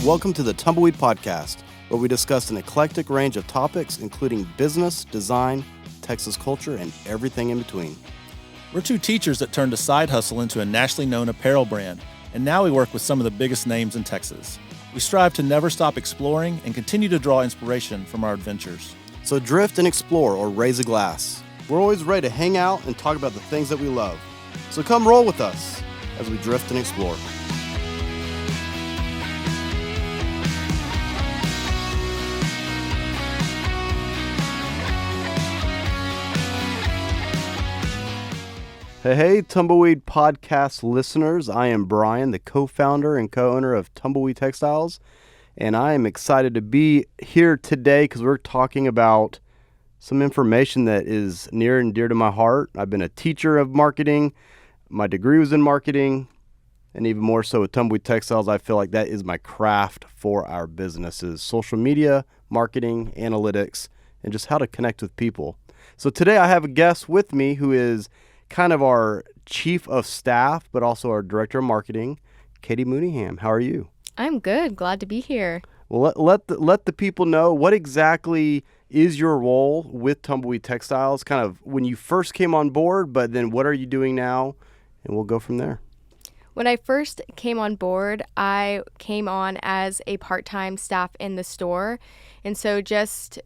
Welcome to the Tumbleweed Podcast, where we discuss an eclectic range of topics, including business, design, Texas culture, and everything in between. We're two teachers that turned a side hustle into a nationally known apparel brand, and now we work with some of the biggest names in Texas. We strive to never stop exploring and continue to draw inspiration from our adventures. So drift and explore or raise a glass. We're always ready to hang out and talk about the things that we love. So come roll with us as we drift and explore. Hey, Tumbleweed Podcast listeners. I am Brian, the co-founder and co-owner of Tumbleweed Textiles, and I am excited to be here today because we're talking about some information that is near and dear to my heart. I've been a teacher of marketing. My degree was in marketing, and even more so with Tumbleweed Textiles, I feel like that is my craft for our businesses: social media, marketing, analytics, and just how to connect with people. So today I have a guest with me who is kind of our chief of staff, but also our director of marketing, Katie Mooneyham. How are you? I'm good. Glad to be here. Well, let the people know what exactly is your role with Tumbleweed Textiles, kind of when you first came on board, but then what are you doing now? And we'll go from there. When I first came on board, I came on as a part-time staff in the store. And so just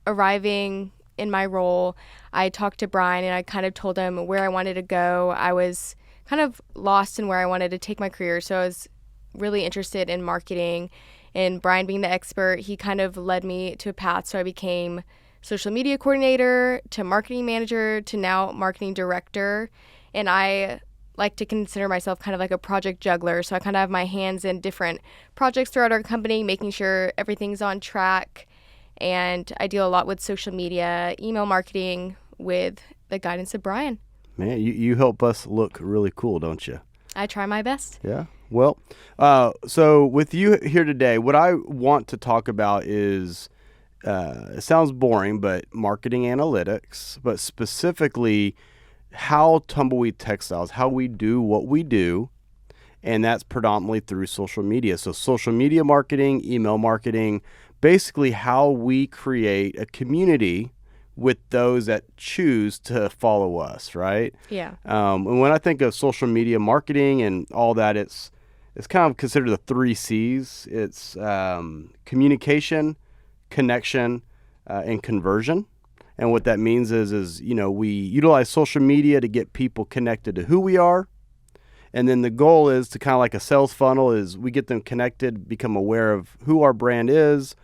arriving in my role, I talked to Brian and I kind of told him where I wanted to go. I was kind of lost in where I wanted to take my career, so I was really interested in marketing. And Brian being the expert, he kind of led me to a path. So I became social media coordinator to marketing manager to now marketing director. And I like to consider myself kind of like a project juggler. So I kind of have my hands in different projects throughout our company, making sure everything's on track. And I deal a lot with social media, email marketing with the guidance of Brian. Man, you help us look really cool, don't you? I try my best. Yeah. Well, so with you here today, what I want to talk about is, it sounds boring, but marketing analytics, but specifically how Tumbleweed Textiles, how we do what we do, and that's predominantly through social media. So social media marketing, email marketing, basically how we create a community with those that choose to follow us, right? Yeah. And when I think of social media marketing and all that, it's kind of considered the 3 C's. It's communication, connection, and conversion. And what that means is we utilize social media to get people connected to who we are. And then the goal is to kind of like a sales funnel is we get them connected, become aware of who our brand is,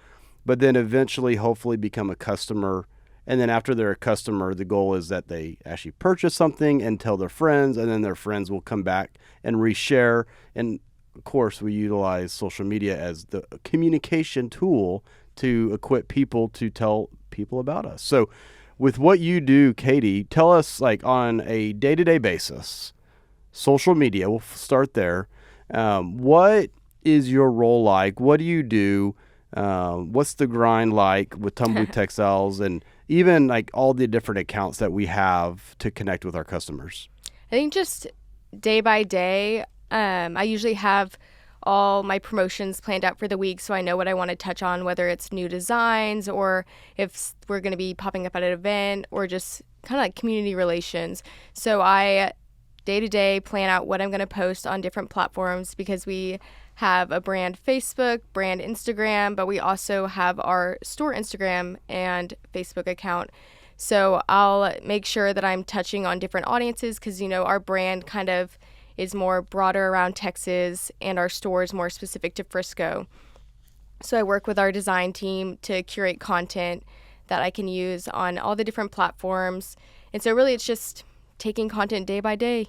but then eventually hopefully become a customer. And then after they're a customer, the goal is that they actually purchase something and tell their friends, and then their friends will come back and reshare. And of course, we utilize social media as the communication tool to equip people to tell people about us. So with what you do, Katie, tell us like on a day-to-day basis, social media, we'll start there. What is your role like? What do you do? What's the grind like with Tumbleweed Textiles and even like all the different accounts that we have to connect with our customers? I think just day by day, I usually have all my promotions planned out for the week, so I know what I want to touch on, whether it's new designs or if we're going to be popping up at an event or just kind of like community relations. So I day to day plan out what I'm going to post on different platforms because we have a brand Facebook, brand Instagram, but we also have our store Instagram and Facebook account. So I'll make sure that I'm touching on different audiences because, our brand kind of is more broader around Texas and our store is more specific to Frisco. So I work with our design team to curate content that I can use on all the different platforms. And so really it's just taking content day by day.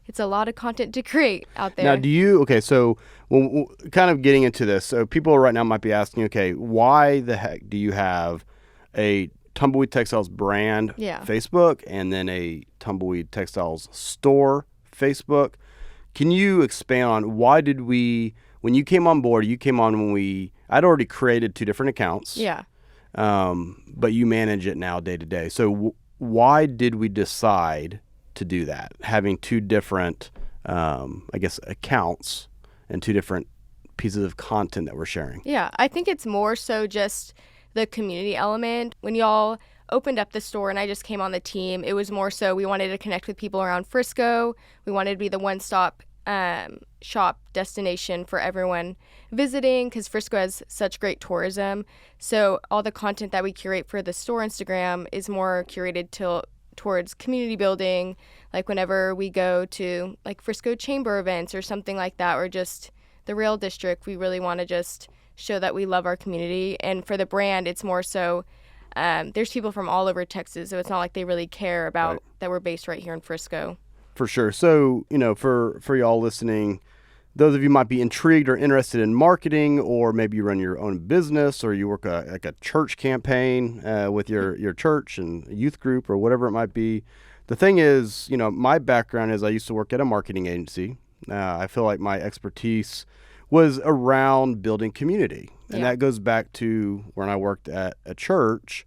It's a lot of content to create out there. Now, so kind of getting into this, so people right now might be asking, okay, why the heck do you have a Tumbleweed Textiles brand Facebook and then a Tumbleweed Textiles store Facebook? Can you expand on why did when you came on board, I'd already created 2 different accounts. Yeah. But you manage it now day to day. So why did we decide to do that, having 2 different accounts and 2 different pieces of content that we're sharing? Yeah, I think it's more so just the community element. When y'all opened up the store and I just came on the team, it was more so we wanted to connect with people around Frisco. We wanted to be the one-stop shop destination for everyone visiting because Frisco has such great tourism. So all the content that we curate for the store Instagram is more curated towards community building. Like whenever we go to like Frisco Chamber events or something like that, or just the Rail District, we really want to just show that we love our community. And for the brand, it's more so there's people from all over Texas, so it's not like they really care about that we're based right here in Frisco. For sure. So, for y'all listening, those of you might be intrigued or interested in marketing, or maybe you run your own business, or you work like a church campaign with your church and youth group or whatever it might be. The thing is, my background is I used to work at a marketing agency. I feel like my expertise was around building community. And that goes back to when I worked at a church.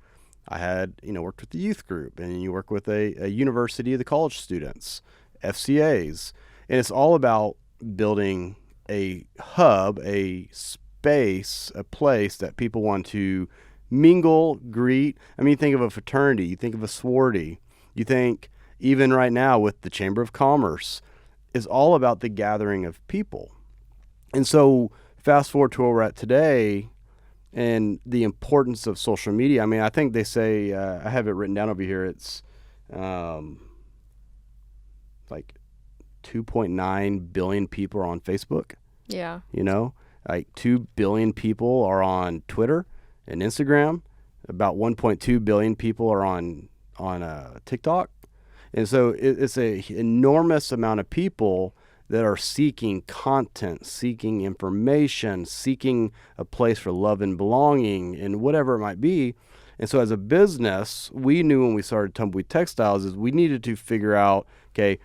I had, worked with the youth group, and you work with a university of the college students, FCAs. And it's all about building a hub, a space, a place that people want to mingle, greet. I mean, think of a fraternity, you think of a sorority, you think even right now with the Chamber of Commerce, is all about the gathering of people. And so fast forward to where we're at today and the importance of social media. I mean, I think they say, I have it written down over here, it's like 2.9 billion people are on Facebook. Yeah. Like 2 billion people are on Twitter and Instagram. About 1.2 billion people are on TikTok. And so it's an enormous amount of people that are seeking content, seeking information, seeking a place for love and belonging and whatever it might be. And so as a business, we knew when we started Tumbleweed Textiles is we needed to figure out, okay,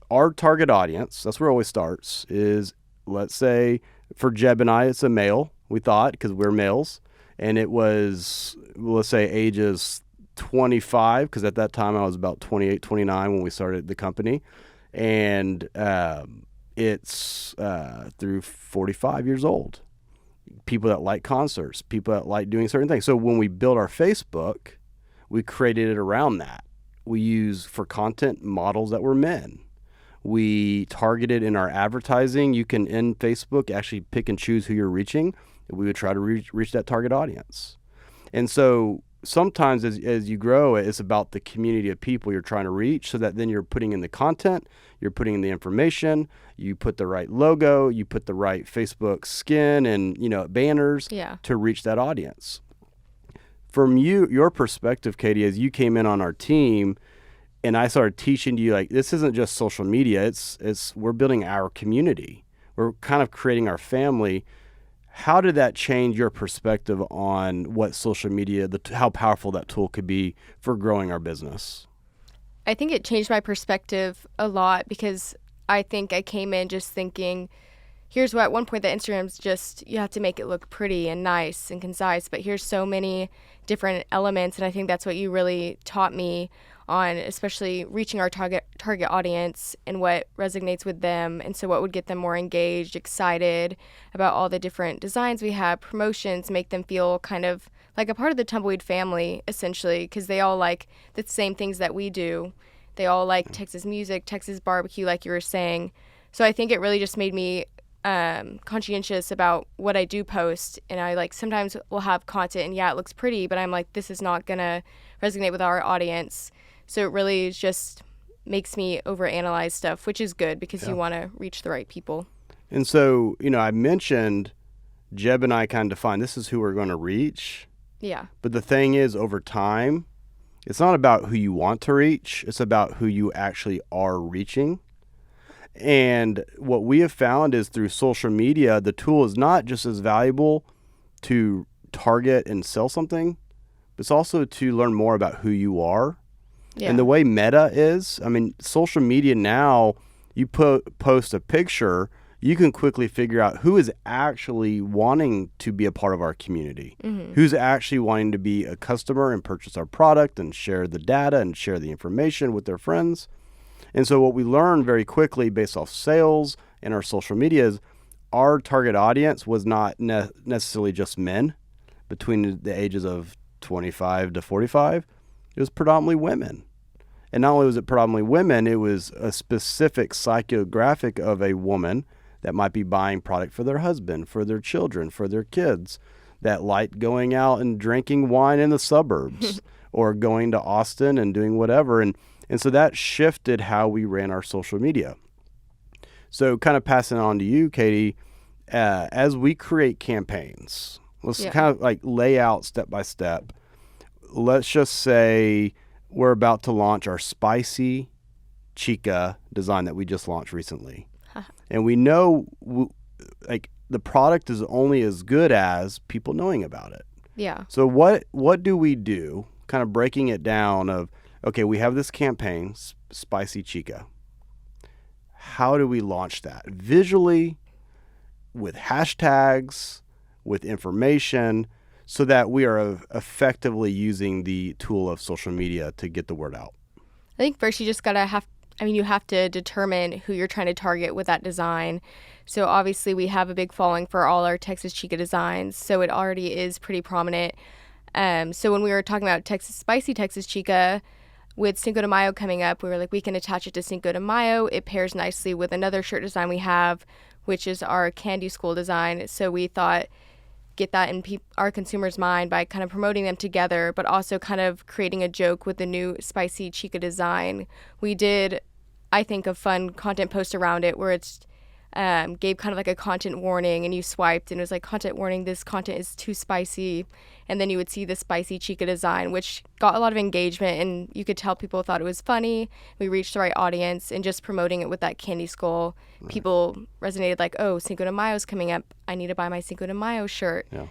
our target audience, that's where it always starts, is let's say for Jeb and I, it's a male, we thought, because we're males. And it was, let's say ages 25, because at that time I was about 28, 29 when we started the company. And it's through 45 years old. People that like concerts, people that like doing certain things. So when we built our Facebook, we created it around that. We use for content models that were men. We targeted in our advertising. You can, in Facebook, actually pick and choose who you're reaching. We would try to reach that target audience. And so sometimes as you grow, it's about the community of people you're trying to reach, so that then you're putting in the content, you're putting in the information, you put the right logo, you put the right Facebook skin and, banners to reach that audience. From your perspective, Katie, as you came in on our team and I started teaching you, like, this isn't just social media, it's we're building our community. We're kind of creating our family. How did that change your perspective on what social media, how powerful that tool could be for growing our business? I think it changed my perspective a lot because I think I came in just thinking, here's what, at one point, the Instagram's just, you have to make it look pretty and nice and concise, but here's so many different elements. And I think that's what you really taught me on, especially reaching our target audience and what resonates with them. And so what would get them more engaged, excited about all the different designs we have, promotions, make them feel kind of like a part of the Tumbleweed family, essentially, because they all like the same things that we do. They all like Texas music, Texas barbecue, like you were saying. So I think it really just made me conscientious about what I do post. And I sometimes will have content and it looks pretty, but I'm like, this is not gonna resonate with our audience. So it really just makes me overanalyze stuff, which is good because you want to reach the right people. And so, I mentioned Jeb and I kind of defined this is who we're going to reach. Yeah. But the thing is, over time, it's not about who you want to reach. It's about who you actually are reaching. And what we have found is through social media, the tool is not just as valuable to target and sell something, but it's also to learn more about who you are. Yeah. And the way meta is, I mean, social media now, you post a picture, you can quickly figure out who is actually wanting to be a part of our community, who's actually wanting to be a customer and purchase our product and share the data and share the information with their friends. And so what we learned very quickly based off sales and our social media is our target audience was not necessarily just men between the ages of 25 to 45. It was predominantly women. And not only was it predominantly women, it was a specific psychographic of a woman that might be buying product for their husband, for their children, for their kids, that like going out and drinking wine in the suburbs or going to Austin and doing whatever. And so that shifted how we ran our social media. So kind of passing it on to you, Katie, as we create campaigns, let's kind of like lay out step by step. Let's just say we're about to launch our spicy chica design that we just launched recently. And we know like the product is only as good as people knowing about it. Yeah. So what do we do, kind of breaking it down of, okay, we have this campaign, Spicy Chica. How do we launch that? Visually, with hashtags, with information, so that we are effectively using the tool of social media to get the word out. I think first you just you have to determine who you're trying to target with that design. So obviously we have a big following for all our Texas Chica designs, so it already is pretty prominent. So when we were talking about Spicy Texas Chica, with Cinco de Mayo coming up, we were like, we can attach it to Cinco de Mayo. It pairs nicely with another shirt design we have, which is our Candy School design. So we thought, get that in our consumers' mind by kind of promoting them together, but also kind of creating a joke with the new Spicy Chica design. We did, I think, a fun content post around it where it's gave kind of like a content warning, and you swiped and it was like, content warning, this content is too spicy. And then you would see the Spicy Chica design, which got a lot of engagement, and you could tell people thought it was funny. We reached the right audience, and just promoting it with that candy skull, people resonated like, oh, Cinco de Mayo's coming up. I need to buy my Cinco de Mayo shirt. Yeah.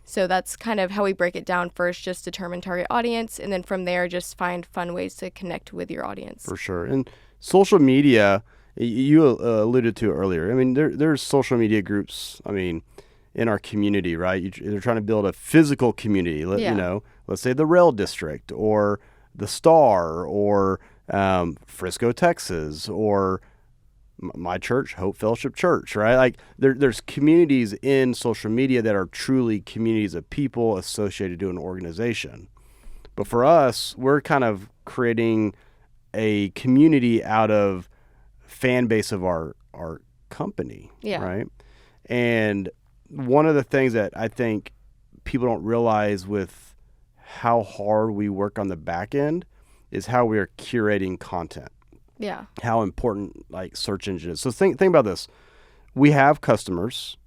So that's kind of how we break it down first, just determine target audience, and then from there just find fun ways to connect with your audience. For sure. And social media, you alluded to earlier. I mean, there's social media groups, in our community, right? They're trying to build a physical community, you know, let's say the Rail District or the Star or Frisco, Texas, or my church, Hope Fellowship Church, right? Like there's communities in social media that are truly communities of people associated to an organization. But for us, we're kind of creating a community out of fan base of our company, right? And one of the things that I think people don't realize with how hard we work on the back end is how we are curating content. Yeah. How important like search engine is. So think about this. We have customers.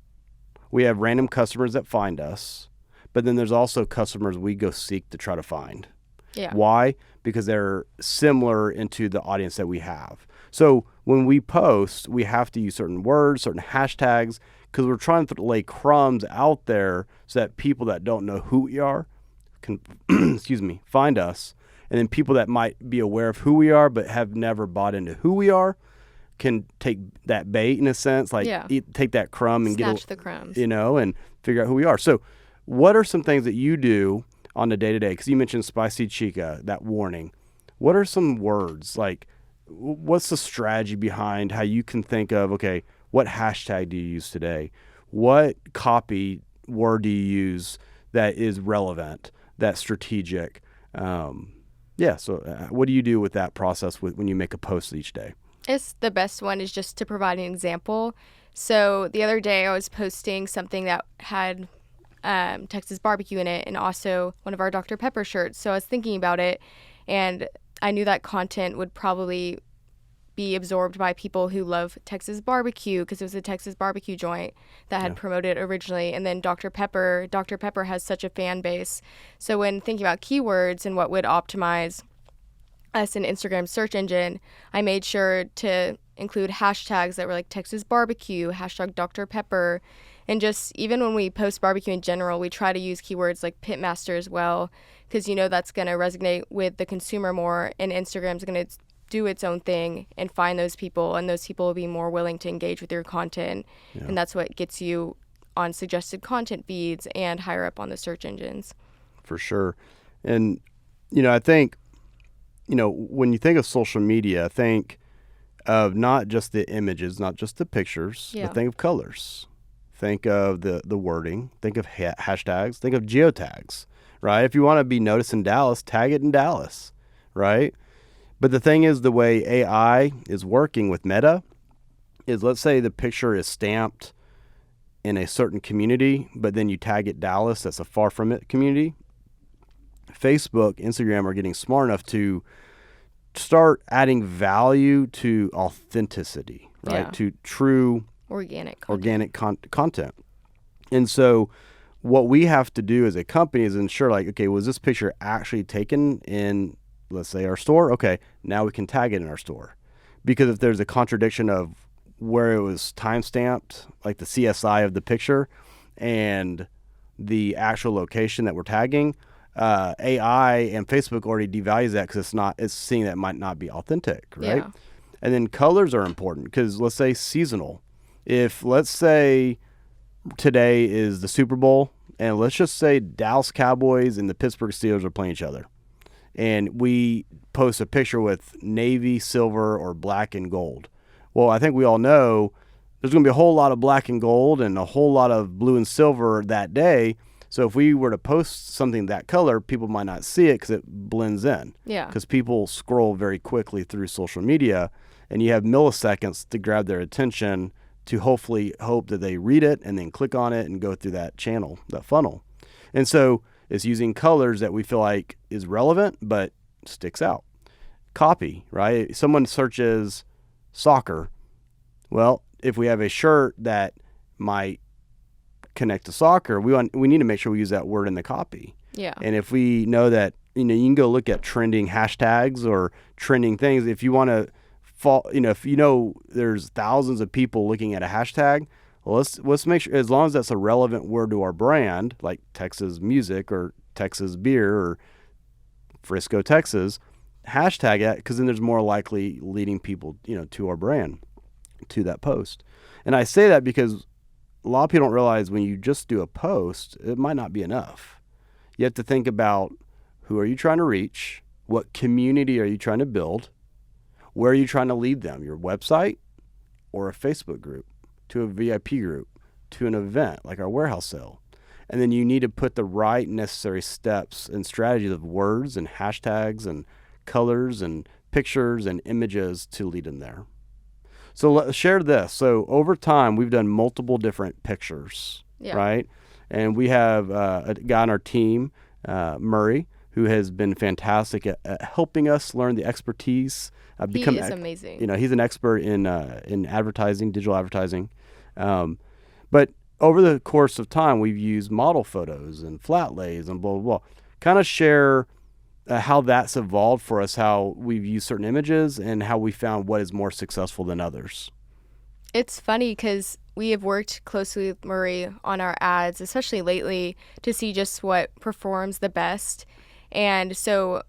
We have random customers that find us, but then there's also customers we go seek to try to find. Yeah. Why? Because they're similar into the audience that we have. So when we post, we have to use certain words, certain hashtags, because we're trying to lay crumbs out there so that people that don't know who we are can, find us. And then people that might be aware of who we are but have never bought into who we are can take that bait in a sense, like take that crumb and snatch the crumbs, and figure out who we are. So what are some things that you do on the day-to-day? Because you mentioned Spicy Chica, that warning. What are some words? Like, what's the strategy behind how you can think of, okay, what hashtag do you use today? What copy word do you use that is relevant, that's strategic? So what do you do with that process when you make a post each day? It's the best one is just to provide an example. So the other day I was posting something that had Texas barbecue in it and also one of our Dr. Pepper shirts. So I was thinking about it, and I knew that content would probably be absorbed by people who love Texas barbecue because it was a Texas barbecue joint that had promoted originally. And then Dr. Pepper has such a fan base. So when thinking about keywords and what would optimize us in Instagram search engine, I made sure to include hashtags that were like Texas barbecue, hashtag Dr. Pepper. And just even when we post barbecue in general, we try to use keywords like pitmaster as well, because that's going to resonate with the consumer more, and Instagram's going to do its own thing and find those people, and those people will be more willing to engage with your content. And that's what gets you on suggested content feeds and higher up on the search engines. For sure. And, I think, when you think of social media, think of not just the images, not just the pictures, but think of colors. think of the wording, think of hashtags, think of geotags, right? If you want to be noticed in Dallas, tag it in Dallas, right? But the thing is, the way AI is working with Meta is, let's say the picture is stamped in a certain community, but then you tag it Dallas, that's a far from it community. Facebook, Instagram are getting smart enough to start adding value to authenticity, right? Yeah. To true Organic content. And so what we have to do as a company is ensure, like, okay, was this picture actually taken in, let's say, our store? Okay, now we can tag it in our store. Because if there's a contradiction of where it was time-stamped, like the CSI of the picture and the actual location that we're tagging, AI and Facebook already devalues that because it's seeing that it might not be authentic, right? Yeah. And then colors are important because, let's say, seasonal. If, let's say, today is the Super Bowl, and let's just say Dallas Cowboys and the Pittsburgh Steelers are playing each other, and we post a picture with navy, silver, or black and gold. Well, I think we all know there's going to be a whole lot of black and gold and a whole lot of blue and silver that day. So if we were to post something that color, people might not see it because it blends in. Yeah. Because people scroll very quickly through social media, and you have milliseconds to grab their attention to hopefully hope that they read it and then click on it and go through that channel, that funnel. And so it's using colors that we feel like is relevant but sticks out. Copy, right? Someone searches soccer. Well, if we have a shirt that might connect to soccer, we need to make sure we use that word in the copy. Yeah. And if we know that, you can go look at trending hashtags or trending things. If you want to if there's thousands of people looking at a hashtag, well, let's make sure, as long as that's a relevant word to our brand, like Texas music or Texas beer or Frisco, Texas, hashtag it, because then there's more likely leading people, to our brand, to that post. And I say that because a lot of people don't realize when you just do a post, it might not be enough. You have to think about, who are you trying to reach? What community are you trying to build? Where are you trying to lead them? Your website or a Facebook group, to a VIP group, to an event like our warehouse sale. And then you need to put the right necessary steps and strategies of words and hashtags and colors and pictures and images to lead them there. So let's share this. So over time, we've done multiple different pictures, right? And we have a guy on our team, Murray, who has been fantastic at helping us learn the expertise. He is amazing. He's an expert in advertising, digital advertising. But over the course of time, we've used model photos and flat lays and blah, blah, blah. Kind of share how that's evolved for us, how we've used certain images and how we found what is more successful than others. It's funny because we have worked closely with Murray on our ads, especially lately, to see just what performs the best. And so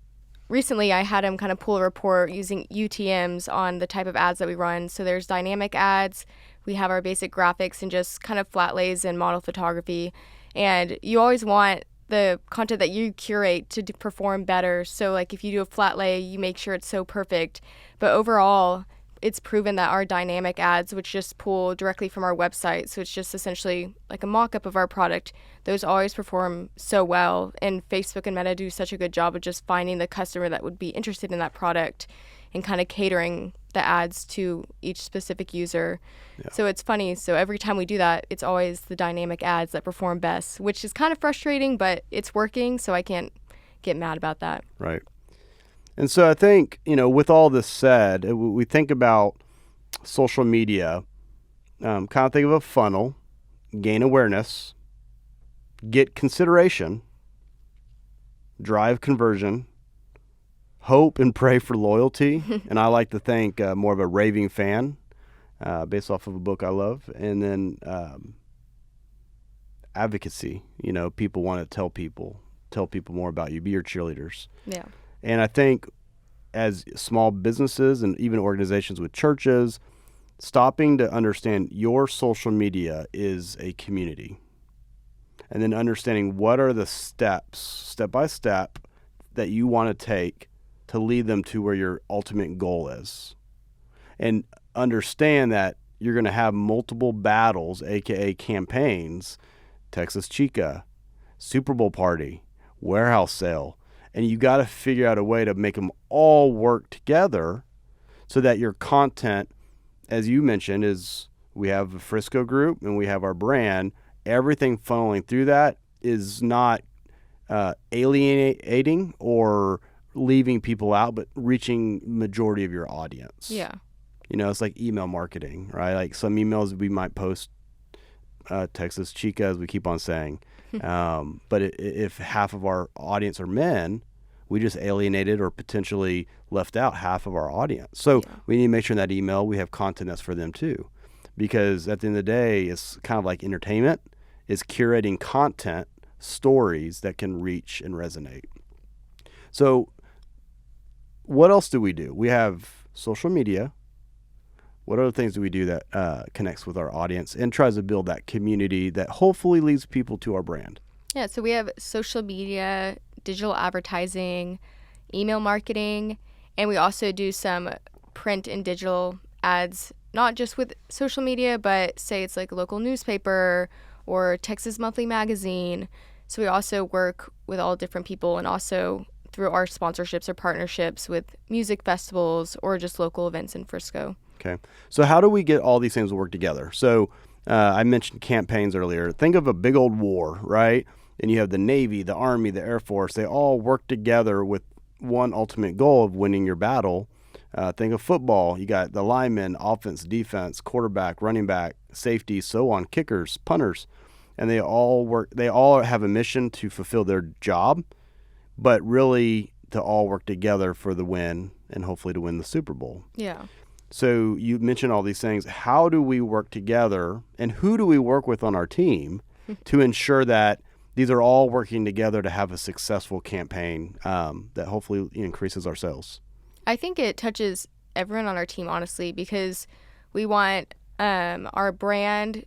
recently I had him kind of pull a report using UTMs on the type of ads that we run. So there's dynamic ads, we have our basic graphics, and just kind of flat lays and model photography. And you always want the content that you curate to perform better. So like if you do a flat lay, you make sure it's so perfect. But overall, it's proven that our dynamic ads, which just pull directly from our website, so it's just essentially like a mock-up of our product, those always perform so well. And Facebook and Meta do such a good job of just finding the customer that would be interested in that product and kind of catering the ads to each specific user. Yeah. So it's funny. So every time we do that, it's always the dynamic ads that perform best, which is kind of frustrating, but it's working, so I can't get mad about that. Right. And so I think, with all this said, we think about social media, kind of think of a funnel, gain awareness, get consideration, drive conversion, hope and pray for loyalty. And I like to think more of a raving fan based off of a book I love. And then advocacy, people want to tell people more about you, be your cheerleaders. Yeah. And I think as small businesses and even organizations with churches, stopping to understand your social media is a community. And then understanding what are the steps, step by step, that you want to take to lead them to where your ultimate goal is. And understand that you're going to have multiple battles, aka campaigns, Texas Chica, Super Bowl party, warehouse sale, and you got to figure out a way to make them all work together so that your content, as you mentioned, is we have a Frisco group and we have our brand. Everything funneling through that is not alienating or leaving people out, but reaching majority of your audience. Yeah. It's like email marketing, right? Like some emails we might post Texas Chica, as we keep on saying. But if half of our audience are men, we just alienated or potentially left out half of our audience. So we need to make sure in that email we have content that's for them too. Because at the end of the day, it's kind of like entertainment. It's curating content, stories that can reach and resonate. So what else do? We have social media. What other things do we do that connects with our audience and tries to build that community that hopefully leads people to our brand? Yeah, so we have social media, digital advertising, email marketing, and we also do some print and digital ads, not just with social media, but say it's like a local newspaper or Texas Monthly Magazine. So we also work with all different people and also through our sponsorships or partnerships with music festivals or just local events in Frisco. Okay. So how do we get all these things to work together? So I mentioned campaigns earlier. Think of a big old war, right? And you have the Navy, the Army, the Air Force. They all work together with one ultimate goal of winning your battle. Think of football. You got the linemen, offense, defense, quarterback, running back, safety, so on, kickers, punters. And they all work. They all have a mission to fulfill their job, but really to all work together for the win and hopefully to win the Super Bowl. Yeah. So you mentioned all these things. How do we work together and who do we work with on our team to ensure that these are all working together to have a successful campaign that hopefully increases our sales? I think it touches everyone on our team, honestly, because we want our brand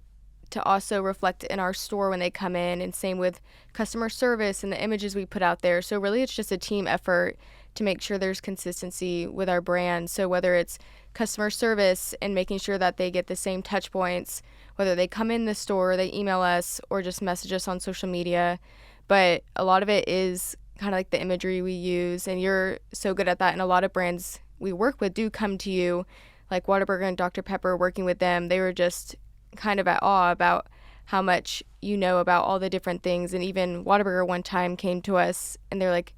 to also reflect in our store when they come in, and same with customer service and the images we put out there. So really it's just a team effort to make sure there's consistency with our brand. So whether it's customer service and making sure that they get the same touch points, whether they come in the store, they email us, or just message us on social media. But a lot of it is kind of like the imagery we use, and you're so good at that. And a lot of brands we work with do come to you, like Whataburger and Dr. Pepper. Working with them, they were just kind of at awe about how much you know about all the different things. And even Whataburger one time came to us and they're like,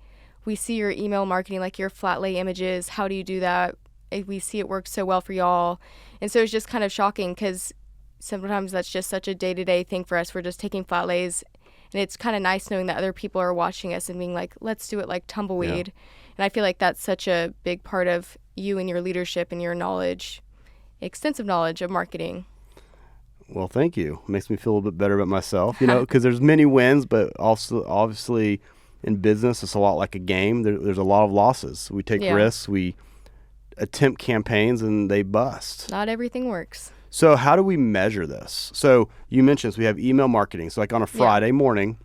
we see your email marketing, like your flat lay images. How do you do that? We see it works so well for y'all. And so it's just kind of shocking because sometimes that's just such a day-to-day thing for us. We're just taking flat lays, and it's kind of nice knowing that other people are watching us and being like, let's do it like Tumbleweed. Yeah. And I feel like that's such a big part of you and your leadership and your knowledge, extensive knowledge of marketing. Well, thank you. It makes me feel a little bit better about myself, because there's many wins, but also obviously in business, it's a lot like a game. There's a lot of losses. We take risks. We attempt campaigns and they bust. Not everything works. So how do we measure this? So you mentioned we have email marketing. So like on a Friday morning,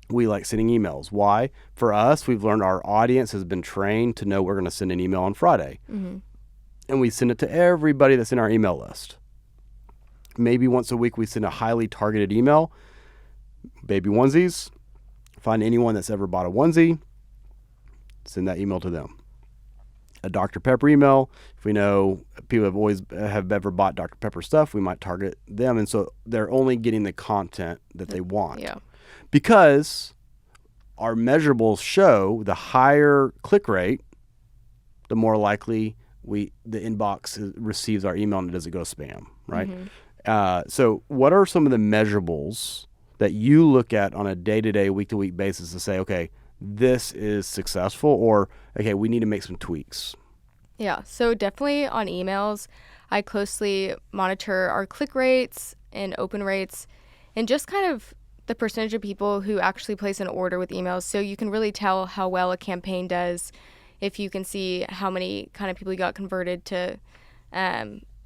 we like sending emails. Why? For us, we've learned our audience has been trained to know we're going to send an email on Friday. Mm-hmm. And we send it to everybody that's in our email list. Maybe once a week we send a highly targeted email. Baby onesies. Find anyone that's ever bought a onesie. Send that email to them. A Dr. Pepper email. If we know people have ever bought Dr. Pepper stuff, we might target them. And so they're only getting the content that they want. Yeah. Because our measurables show the higher click rate, the more likely the inbox receives our email and it doesn't go spam, right? Mm-hmm. So what are some of the measurables that you look at on a day-to-day, week-to-week basis to say, okay, this is successful, or, okay, we need to make some tweaks? Yeah, so definitely on emails, I closely monitor our click rates and open rates and just kind of the percentage of people who actually place an order with emails. So you can really tell how well a campaign does if you can see how many kind of people you got converted to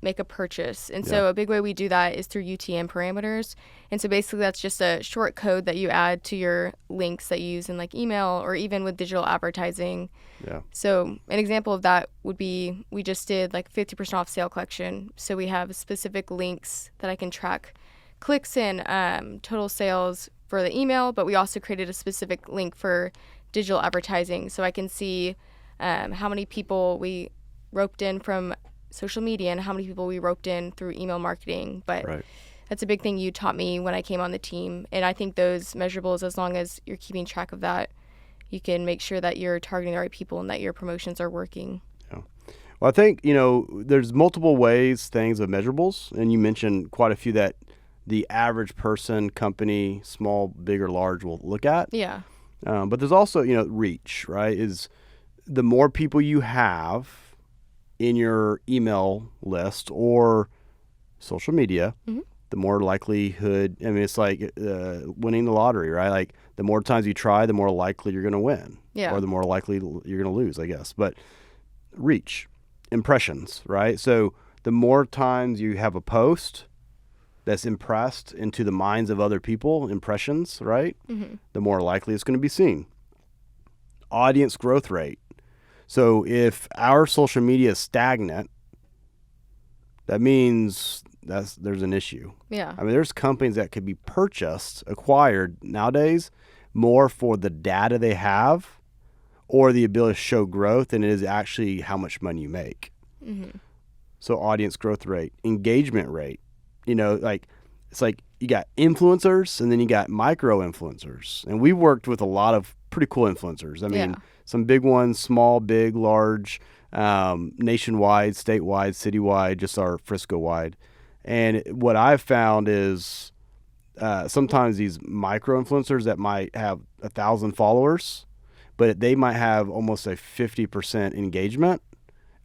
make a purchase. And so a big way we do that is through UTM parameters. And so basically that's just a short code that you add to your links that you use in like email or even with digital advertising. Yeah. So an example of that would be we just did like 50% off sale collection. So we have specific links that I can track clicks and total sales for the email, but we also created a specific link for digital advertising. So I can see how many people we roped in from social media and how many people we roped in through email marketing. But that's a big thing you taught me when I came on the team. And I think those measurables, as long as you're keeping track of that, you can make sure that you're targeting the right people and that your promotions are working. Yeah. Well, I think, there's multiple things of measurables. And you mentioned quite a few that the average person, company, small, big, or large will look at. Yeah. But there's also, reach, right? Is the more people you have in your email list or social media, the more likelihood, it's like winning the lottery, right? Like the more times you try, the more likely you're going to win, or the more likely you're going to lose, I guess. But reach, impressions, right? So the more times you have a post that's impressed into the minds of other people, impressions, right? The more likely it's going to be seen. Audience growth rate. So if our social media is stagnant, that means there's an issue. Yeah. There's companies that could be purchased, acquired nowadays more for the data they have or the ability to show growth than it is actually how much money you make. So audience growth rate, engagement rate, it's like you got influencers and then you got micro influencers. And we've worked with a lot of pretty cool influencers. Some big ones, small, big, large, nationwide, statewide, citywide, just our Frisco wide. And what I've found is sometimes these micro influencers that might have 1,000 followers, but they might have almost a 50% engagement.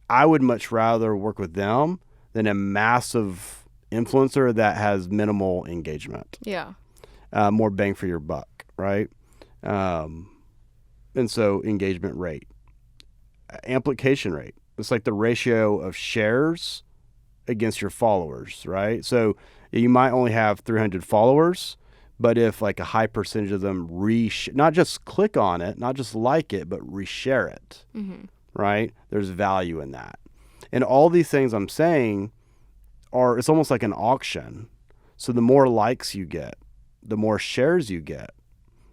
I would much rather work with them than a massive influencer that has minimal engagement. Yeah. More bang for your buck, right? And so engagement rate, amplification rate. It's like the ratio of shares against your followers, right? So you might only have 300 followers, but if like a high percentage of them not just click on it, not just like it, but reshare it, right? There's value in that. And all these things I'm saying it's almost like an auction. So the more likes you get, the more shares you get,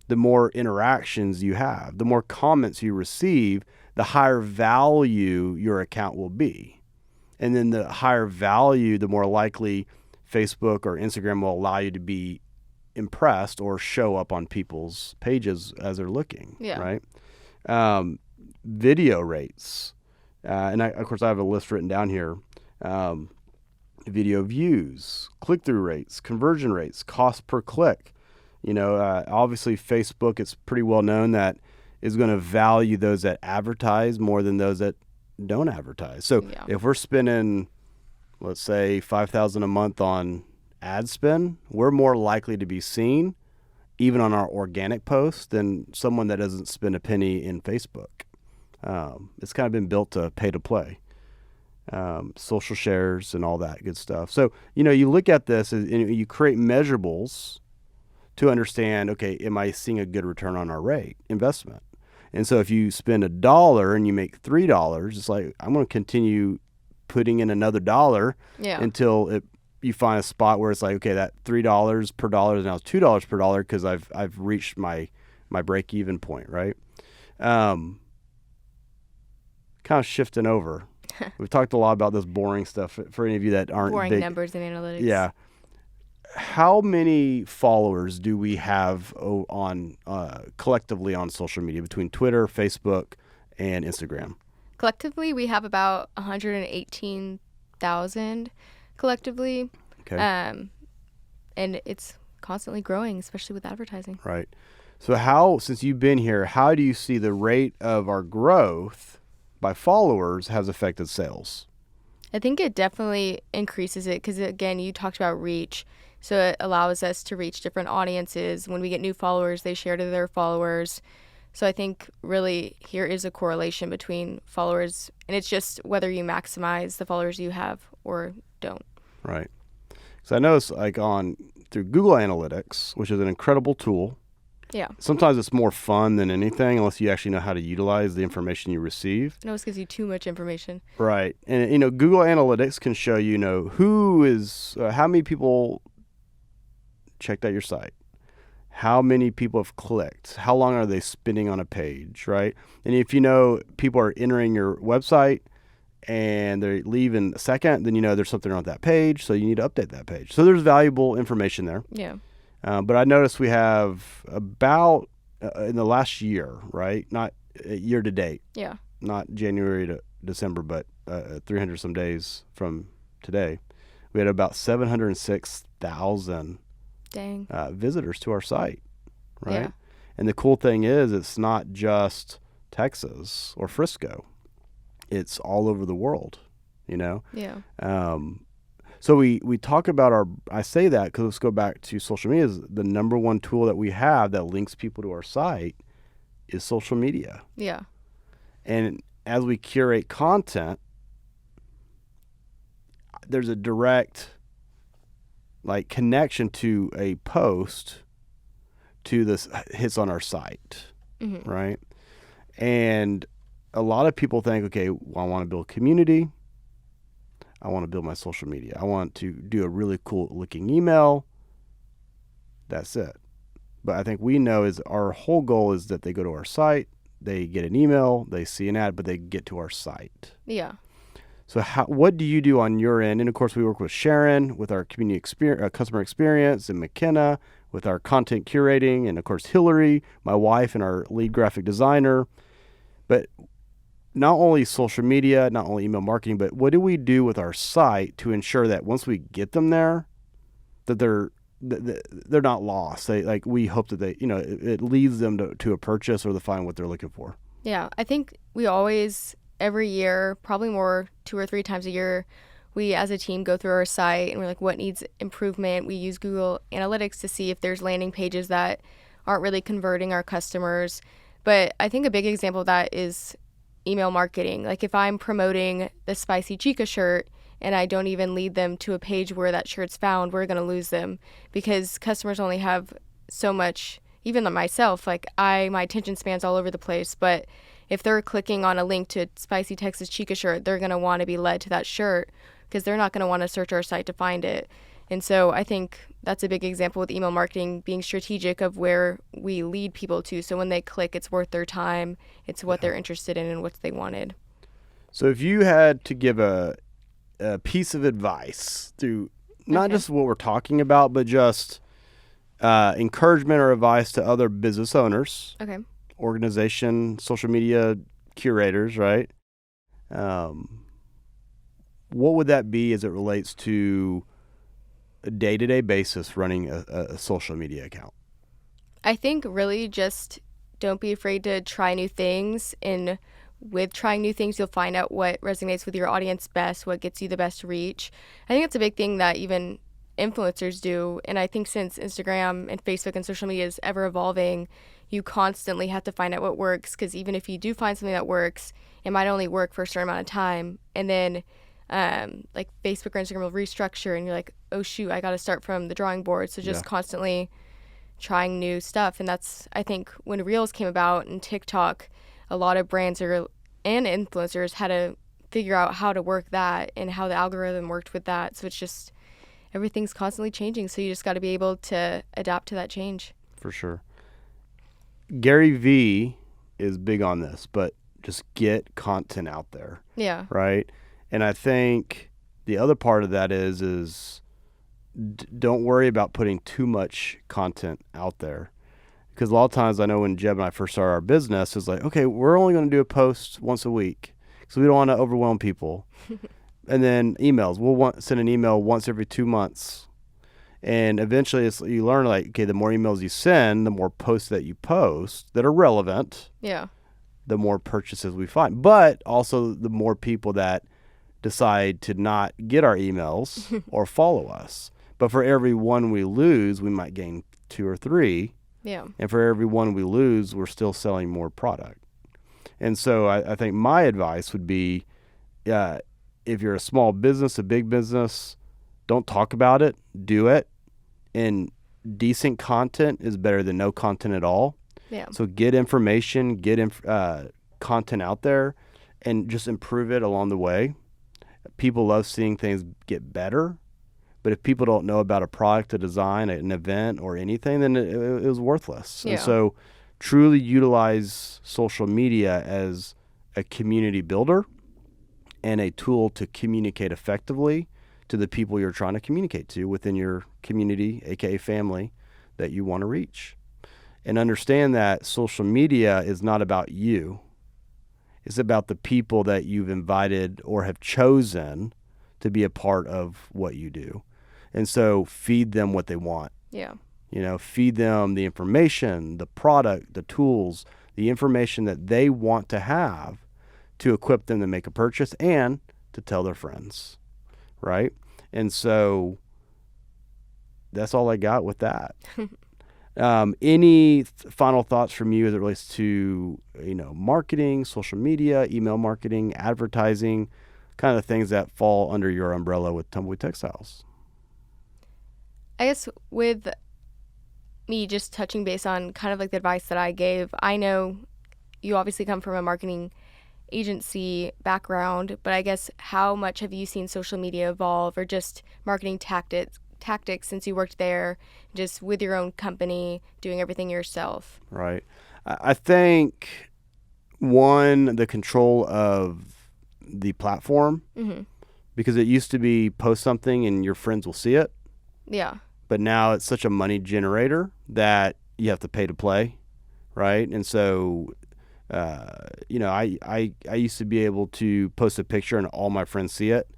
the more interactions you have, the more comments you receive, the higher value your account will be. And then the higher value, the more likely Facebook or Instagram will allow you to be impressed or show up on people's pages as they're looking, right? Video rates. Of course, I have a list written down here. Video views, click-through rates, conversion rates, cost per click. Obviously Facebook, it's pretty well known that is going to value those that advertise more than those that don't advertise. So if we're spending, let's say, $5,000 a month on ad spend, we're more likely to be seen even on our organic posts than someone that doesn't spend a penny in Facebook. It's kind of been built to pay to play. Social shares and all that good stuff. So, you look at this and you create measurables to understand, okay, am I seeing a good return on our investment? And so if you spend $1 and you make $3, it's like, I'm going to continue putting in another $1 until you find a spot where it's like, okay, that $3 per dollar is now $2 per dollar because I've reached my break even point, right? Kind of shifting over. We've talked a lot about this boring stuff for any of you that aren't boring big numbers and analytics. Yeah. How many followers do we have on collectively on social media between Twitter, Facebook, and Instagram? Collectively, we have about 118,000 collectively. Okay. And it's constantly growing, especially with advertising. Right. So since you've been here, how do you see the rate of our growth by followers has affected sales? I think it definitely increases it because, again, you talked about reach. So it allows us to reach different audiences. When we get new followers, they share to their followers. So I think really here is a correlation between followers, and it's just whether you maximize the followers you have or don't. Right. So I noticed like through Google Analytics, which is an incredible tool. Yeah. Sometimes it's more fun than anything unless you actually know how to utilize the information you receive. It always gives you too much information. Right. And, Google Analytics can show how many people checked out your site, how many people have clicked, how long are they spending on a page, right? And if people are entering your website and they leave in a second, then there's something on that page, so you need to update that page. So there's valuable information there. Yeah. But I noticed we have about, in the last year, right? Not year to date. Yeah. Not January to December, but 300 some days from today. We had about 706,000 visitors to our site, right? Yeah. And the cool thing is it's not just Texas or Frisco. It's all over the world, Yeah. So we talk about I say that because let's go back to social media. Is the number one tool that we have that links people to our site is social media. Yeah. And as we curate content, there's a direct connection to a post to this hits on our site, right? And a lot of people think, okay, well, I want to build community. I want to build my social media. I want to do a really cool looking email. That's it. But I think we know is our whole goal is that they go to our site, they get an email, they see an ad, but they get to our site. Yeah. So what do you do on your end? And of course, we work with Sharon with our community customer experience, and McKenna with our content curating, and of course, Hillary, my wife, and our lead graphic designer. But not only social media, not only email marketing, but what do we do with our site to ensure that once we get them there, that they're not lost? We hope that it leads them to a purchase or to find what they're looking for. Yeah, I think we always, every year, probably more 2 or 3 times a year, we as a team go through our site and we're like, what needs improvement? We use Google Analytics to see if there's landing pages that aren't really converting our customers. But I think a big example of that is email marketing. Like if I'm promoting the Spicy Chica shirt and I don't even lead them to a page where that shirt's found, we're going to lose them because customers only have so much, even myself, my attention span's all over the place. But if they're clicking on a link to Spicy Texas Chica shirt, they're going to want to be led to that shirt because they're not going to want to search our site to find it. And so I think that's a big example with email marketing, being strategic of where we lead people to. So when they click, it's worth their time. It's what they're interested in and what they wanted. So if you had to give a piece of advice through not just what we're talking about, but just encouragement or advice to other business owners, organization, social media curators, right? What would that be as it relates to a day-to-day basis running a social media account? I think really just don't be afraid to try new things. And with trying new things, you'll find out what resonates with your audience best, what gets you the best reach. I think it's a big thing that even influencers do. And I think since Instagram and Facebook and social media is ever evolving, you constantly have to find out what works. Because even if you do find something that works, it might only work for a certain amount of time. And then Facebook or Instagram will restructure and you're like, oh shoot, I got to start from the drawing board. So just constantly trying new stuff. And that's, I think, when Reels came about and TikTok, a lot of brands and influencers had to figure out how to work that and how the algorithm worked with that. So it's just, everything's constantly changing. So you just got to be able to adapt to that change. For sure. Gary Vee is big on this, but just get content out there. Yeah. Right? And I think the other part of that is don't worry about putting too much content out there. Because a lot of times I know when Jeb and I first started our business, it's like, okay, we're only going to do a post once a week. So we don't want to overwhelm people. And then emails. We'll send an email once every 2 months. And eventually you learn okay, the more emails you send, the more posts that you post that are relevant. Yeah. The more purchases we find. But also the more people that decide to not get our emails or follow us. But for every one we lose, we might gain 2 or 3. Yeah. And for every one we lose, we're still selling more product. And so I think my advice would be, if you're a small business, a big business, Don't talk about it, do it. And decent content is better than no content at all. Yeah. So get information, get content out there, and just improve it along the way. People love seeing things get better, but if people don't know about a product, a design, an event, or anything, then it was worthless. Yeah. And so truly utilize social media as a community builder and a tool to communicate effectively to the people you're trying to communicate to within your community, aka family, that you want to reach. And understand that social media is not about you. It's about the people that you've invited or have chosen to be a part of what you do. And so feed them what they want. Yeah. Feed them the information, the product, the tools, the information that they want to have to equip them to make a purchase and to tell their friends, right? And so that's all I got with that. Any final thoughts from you as it relates to, marketing, social media, email marketing, advertising, kind of things that fall under your umbrella with Tumbleweed Textiles? I guess with me just touching base on kind of like the advice that I gave, I know you obviously come from a marketing agency background, but I guess how much have you seen social media evolve or just marketing tactics since you worked there, just with your own company, doing everything yourself? Right. I think, one, the control of the platform, because it used to be post something and your friends will see it. Yeah. But now it's such a money generator that you have to pay to play, right? And so, I used to be able to post a picture and all my friends see it.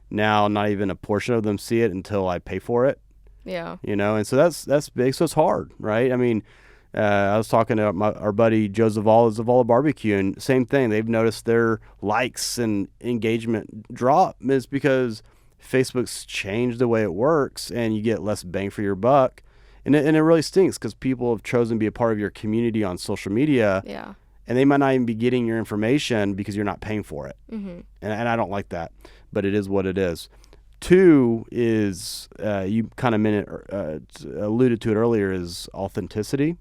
Now, not even a portion of them see it until I pay for it. Yeah. And so that's big. So it's hard, right? I mean, I was talking to our buddy Joe Zavala Barbecue, and same thing. They've noticed their likes and engagement drop is because Facebook's changed the way it works, and you get less bang for your buck. And it really stinks because people have chosen to be a part of your community on social media. Yeah. And they might not even be getting your information because you're not paying for it. And I don't like that, but it is what it is. Two is, you kind of alluded to it earlier, is authenticity.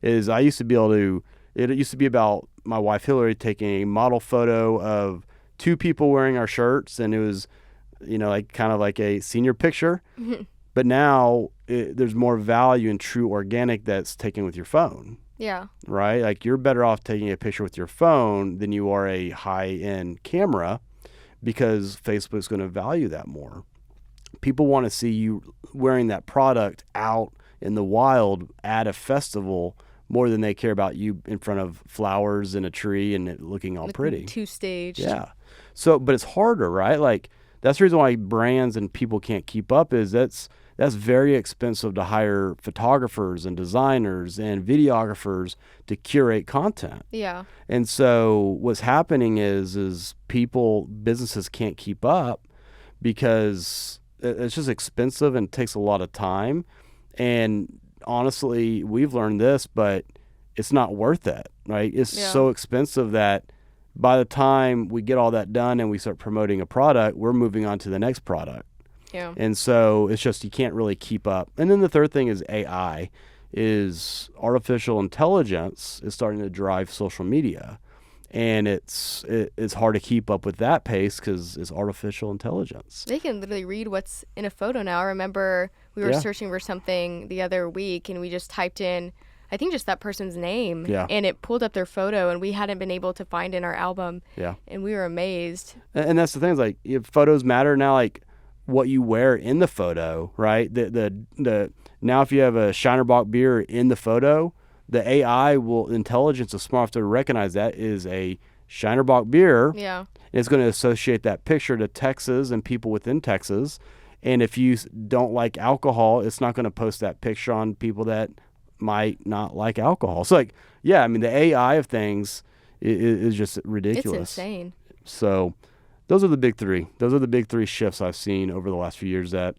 I used to be able to, it used to be about my wife Hillary taking a model photo of two people wearing our shirts, and it was, like kind of like a senior picture. But now there's more value in true organic that's taken with your phone. Yeah. Right? Like, you're better off taking a picture with your phone than you are a high-end camera, because Facebook's going to value that more. People want to see you wearing that product out in the wild at a festival more than they care about you in front of flowers and a tree and it looking all pretty. Two-staged. Yeah. So, but it's harder, right? Like, that's the reason why brands and people can't keep up, is that's very expensive to hire photographers and designers and videographers to curate content. Yeah. And so what's happening is businesses can't keep up because it's just expensive and takes a lot of time. And honestly, we've learned this, but it's not worth it, right? It's so expensive that by the time we get all that done and we start promoting a product, we're moving on to the next product. Yeah. And so it's just, you can't really keep up. And then the third thing is AI, is artificial intelligence is starting to drive social media. And it's hard to keep up with that pace because it's artificial intelligence. They can literally read what's in a photo now. I remember we were searching for something the other week, and we just typed in, I think, just that person's name. Yeah. And it pulled up their photo, and we hadn't been able to find in our album. Yeah. And we were amazed. And that's the thing, is like, if photos matter now, like what you wear in the photo, right? The now if you have a Shinerbach beer in the photo, the AI intelligence is smart enough to recognize that is a Shinerbach beer. Yeah. And it's going to associate that picture to Texas and people within Texas. And if you don't like alcohol, it's not going to post that picture on people that might not like alcohol. So, like, yeah, I mean, the AI of things is just ridiculous. It's insane. So those are the big three. Those are the big three shifts I've seen over the last few years that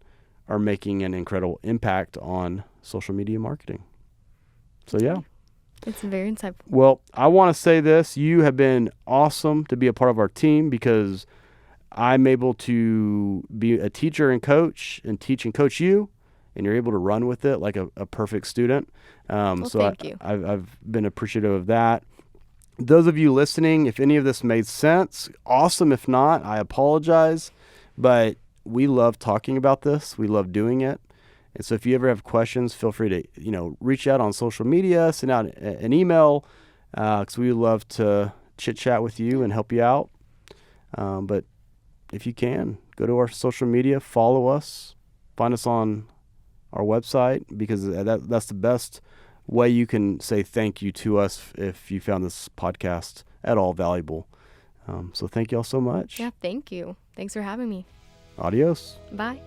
are making an incredible impact on social media marketing. So, yeah. It's very insightful. Well, I want to say this. You have been awesome to be a part of our team, because I'm able to be a teacher and coach and teach and coach you, and you're able to run with it like a perfect student. Well, So thank you. I've been appreciative of that. Those of you listening, if any of this made sense, awesome. If not, I apologize. But we love talking about this. We love doing it. And so if you ever have questions, feel free to, reach out on social media, send out an email, because we would love to chit chat with you and help you out. But if you can, go to our social media, follow us, find us on our website, because that's the best way you can say thank you to us if you found this podcast at all valuable. So thank you all so much. Yeah, thank you. Thanks for having me. Adios. Bye.